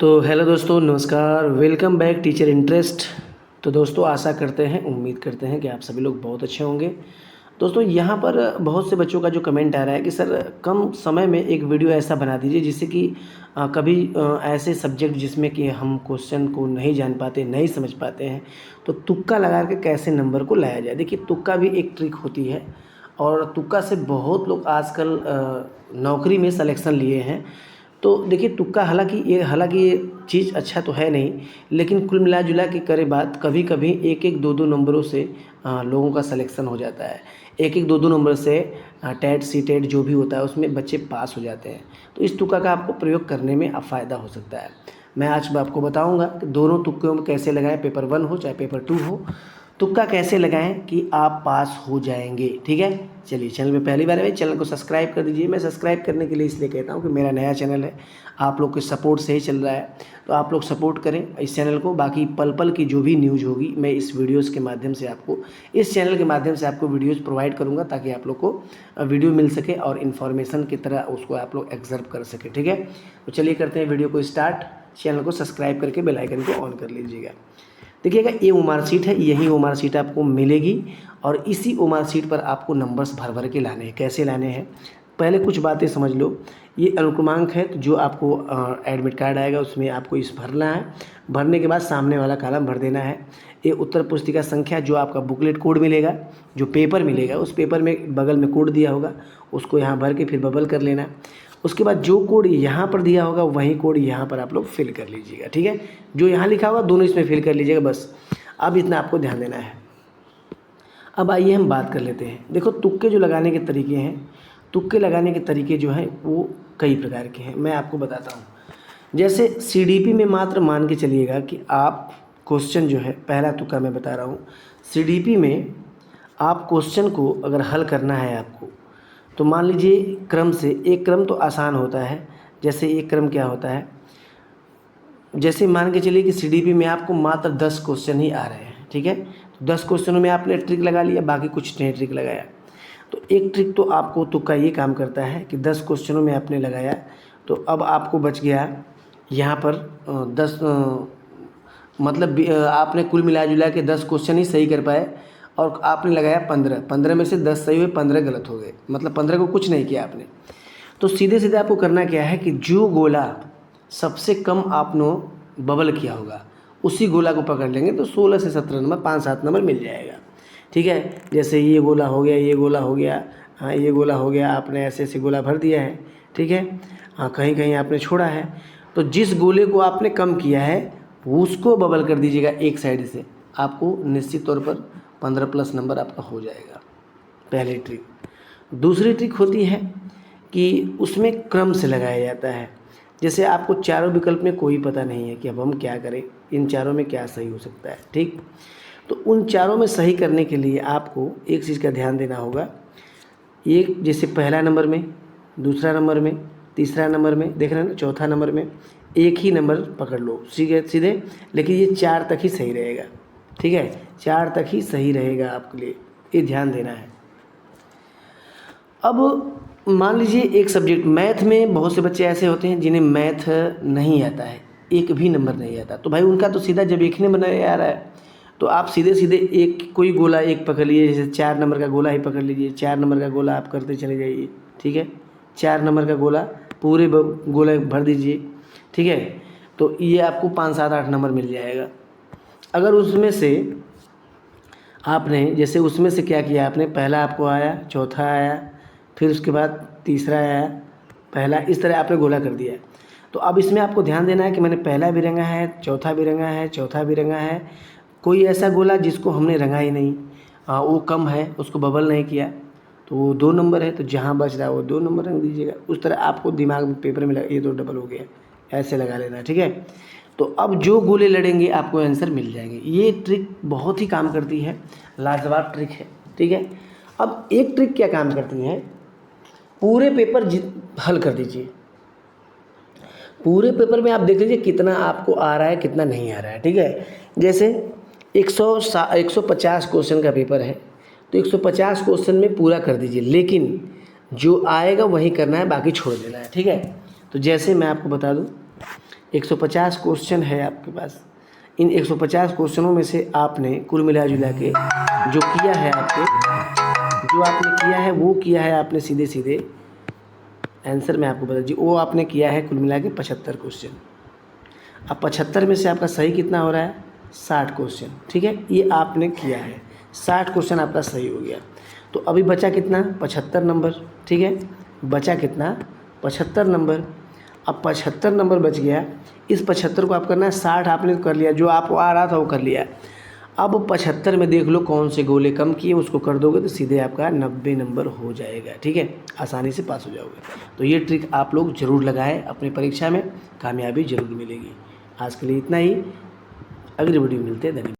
तो हेलो दोस्तों, नमस्कार। Welcome back teacher interest. तो दोस्तों, आशा करते हैं, उम्मीद करते हैं कि आप सभी लोग बहुत अच्छे होंगे। दोस्तों, यहाँ पर बहुत से बच्चों का जो कमेंट आ रहा है कि सर कम समय में एक वीडियो ऐसा बना दीजिए जिससे कि कभी ऐसे सब्जेक्ट जिसमें कि हम क्वेश्चन को नहीं जान पाते, नहीं समझ पाते हैं, तो तुक्का लगा के कैसे नंबर को लाया जाए। देखिए, तुक्का भी एक ट्रिक होती है और तुक्का से बहुत लोग आजकल नौकरी में सिलेक्शन लिए हैं। तो देखिए, तुक्का हालांकि ये चीज़ अच्छा तो है नहीं, लेकिन कुल मिला जुला के करे बात, कभी कभी एक एक दो दो नंबरों से लोगों का सिलेक्शन हो जाता है। एक एक दो दो नंबर से टेट सी टेट जो भी होता है उसमें बच्चे पास हो जाते हैं। तो इस तुक्का का आपको प्रयोग करने में अब फ़ायदा हो सकता है। मैं आज आपको बताऊंगा कि दोनों तुक्कों में कैसे लगाएं, पेपर 1 हो चाहे पेपर 2 हो, तुक्का कैसे लगाएं कि आप पास हो जाएंगे। ठीक है, चलिए, चैनल में पहली बार है, चैनल को सब्सक्राइब कर दीजिए। मैं सब्सक्राइब करने के लिए इसलिए कहता हूँ कि मेरा नया चैनल है, आप लोग के सपोर्ट से ही चल रहा है, तो आप लोग सपोर्ट करें इस चैनल को। बाकी पल पल की जो भी न्यूज़ होगी मैं इस वीडियोज़ के माध्यम से आपको, इस चैनल के माध्यम से आपको वीडियोज़ प्रोवाइड करूँगा, ताकि आप लोग को वीडियो मिल सके और इन्फॉर्मेशन की तरह उसको आप लोग एब्जर्व कर सके। ठीक है, तो चलिए करते हैं वीडियो को स्टार्ट। चैनल को सब्सक्राइब करके बेल आइकन को ऑन कर लीजिएगा। देखिएगा, ये ओमार शीट है, यही ओमार शीट आपको मिलेगी और इसी ओमार शीट पर आपको नंबर्स भर भर के लाने हैं। कैसे लाने हैं, पहले कुछ बातें समझ लो। ये अनुक्रमांक है, तो जो आपको एडमिट कार्ड आएगा उसमें आपको इस भरना है। भरने के बाद सामने वाला कॉलम भर देना है। ये उत्तर पुस्तिका संख्या, जो आपका बुकलेट कोड मिलेगा, जो पेपर मिलेगा, उस पेपर में बगल में कोड दिया होगा, उसको यहाँ भर के फिर बबल कर लेना। उसके बाद जो कोड यहाँ पर दिया होगा वही कोड यहाँ पर आप लोग फिल कर लीजिएगा। ठीक है, जो यहाँ लिखा होगा दोनों इसमें फिल कर लीजिएगा, बस। अब इतना आपको ध्यान देना है। अब आइए हम बात कर लेते हैं। देखो, तुक्के जो लगाने के तरीके हैं, तुक्के लगाने के तरीके जो हैं वो कई प्रकार के हैं, मैं आपको बताता हूँ। जैसे सीडीपी में मात्र मान के चलिएगा कि आप क्वेश्चन जो है, पहला तुक्का मैं बता रहा हूँ, सीडीपी में आप क्वेश्चन को अगर हल करना है आपको, तो मान लीजिए क्रम से, एक क्रम तो आसान होता है। जैसे एक क्रम क्या होता है, जैसे मान के चलिए कि सीडीपी में आपको मात्र 10 क्वेश्चन ही आ रहे हैं। ठीक है, तो 10 क्वेश्चनों में आपने ट्रिक लगा लिया, बाकी कुछ नहीं ट्रिक लगाया। तो एक ट्रिक तो आपको तुक्का ये काम करता है कि 10 क्वेश्चनों में आपने लगाया, तो अब आपको बच गया यहाँ पर 10, मतलब आपने कुल मिला जुला के 10 क्वेश्चन ही सही कर पाए और आपने लगाया 15 में से 10 सही हुए, 15 गलत हो गए, मतलब 15 को कुछ नहीं किया आपने। तो सीधे सीधे आपको करना क्या है कि जो गोला सबसे कम आपने बबल किया होगा उसी गोला को पकड़ लेंगे, तो 16 से 17 नंबर, 5-7 नंबर मिल जाएगा। ठीक है, जैसे ये गोला हो गया, ये गोला हो गया, हाँ ये गोला हो गया, आपने ऐसे ऐसे गोला भर दिया है। ठीक है, हाँ कहीं कहीं आपने छोड़ा है, तो जिस गोले को आपने कम किया है उसको बबल कर दीजिएगा एक साइड से, आपको निश्चित तौर पर 15+ नंबर आपका हो जाएगा। पहली ट्रिक। दूसरी ट्रिक होती है कि उसमें क्रम से लगाया जाता है। जैसे आपको चारों विकल्प में कोई पता नहीं है कि अब हम क्या करें, इन चारों में क्या सही हो सकता है। ठीक, तो उन चारों में सही करने के लिए आपको एक चीज़ का ध्यान देना होगा। एक, जैसे पहला नंबर में, दूसरा नंबर में, तीसरा नंबर में, देख रहे हैं ना, चौथा नंबर में एक ही नंबर पकड़ लो सीधे सीधे, लेकिन ये 4 तक ही सही रहेगा। ठीक है, 4 तक ही सही रहेगा आपके लिए, ये ध्यान देना है। अब मान लीजिए एक सब्जेक्ट मैथ में, बहुत से बच्चे ऐसे होते हैं जिन्हें मैथ नहीं आता है, एक भी नंबर नहीं आता, तो भाई उनका तो सीधा जब एक ही नंबर नहीं आ रहा है, तो आप सीधे सीधे एक कोई गोला एक पकड़ लीजिए। जैसे 4 नंबर का गोला ही पकड़ लीजिए, 4 नंबर का गोला आप करते चले जाइए। ठीक है, 4 नंबर का गोला पूरे गोला भर दीजिए। ठीक है, तो ये आपको 5, 7, 8 नंबर मिल जाएगा। अगर उसमें से आपने, जैसे उसमें से क्या किया आपने, पहला आपको आया, चौथा आया, फिर उसके बाद तीसरा आया, पहला, इस तरह आपने गोला कर दिया। तो अब इसमें आपको ध्यान देना है कि मैंने पहला भी रंगा है, चौथा भी रंगा है, चौथा भी रंगा है, कोई ऐसा गोला जिसको हमने रंगा ही नहीं, वो कम है, उसको बबल नहीं किया, तो वो 2 नंबर है, तो जहाँ बच रहा है वो 2 नंबर रंग दीजिएगा। उस तरह आपको दिमाग में, पेपर में लगा, ये तो डबल हो गया, ऐसे लगा लेना। ठीक है, तो अब जो गोले लड़ेंगे आपको आंसर मिल जाएंगे। ये ट्रिक बहुत ही काम करती है, लाजवाब ट्रिक है। ठीक है, अब एक ट्रिक क्या काम करती है, पूरे पेपर हल कर दीजिए। पूरे पेपर में आप देख लीजिए कितना आपको आ रहा है, कितना नहीं आ रहा है। ठीक है, जैसे 150 क्वेश्चन का पेपर है, तो 150 क्वेश्चन में पूरा कर दीजिए, लेकिन जो आएगा वही करना है, बाकी छोड़ देना है। ठीक है, तो जैसे मैं आपको बता दूं, 150 क्वेश्चन है आपके पास। इन 150 क्वेश्चनों में से आपने कुल मिला जुला के जो किया है जो आपने किया है वो किया है आपने सीधे सीधे आंसर मैं आपको बता दीजिए, वो आपने किया है कुल मिला के 75 क्वेश्चन। अब 75 में से आपका सही कितना हो रहा है? 60 क्वेश्चन। ठीक है, ये आपने किया है, 60 क्वेश्चन आपका सही हो गया। तो अभी बचा कितना? 75 नंबर। ठीक है, बचा कितना? 75 नंबर। अब 75 नंबर बच गया, इस 75 को आप करना है 60 आपने कर लिया, जो आपको आ रहा था वो कर लिया। अब 75 में देख लो कौन से गोले कम किए, उसको कर दोगे तो सीधे आपका 90 नंबर हो जाएगा। ठीक है, आसानी से पास हो जाओगे। तो ये ट्रिक आप लोग ज़रूर लगाएं अपनी परीक्षा में, कामयाबी ज़रूर मिलेगी। आज के लिए इतना ही, अगली वीडियो मिलते हैं। धन्यवाद।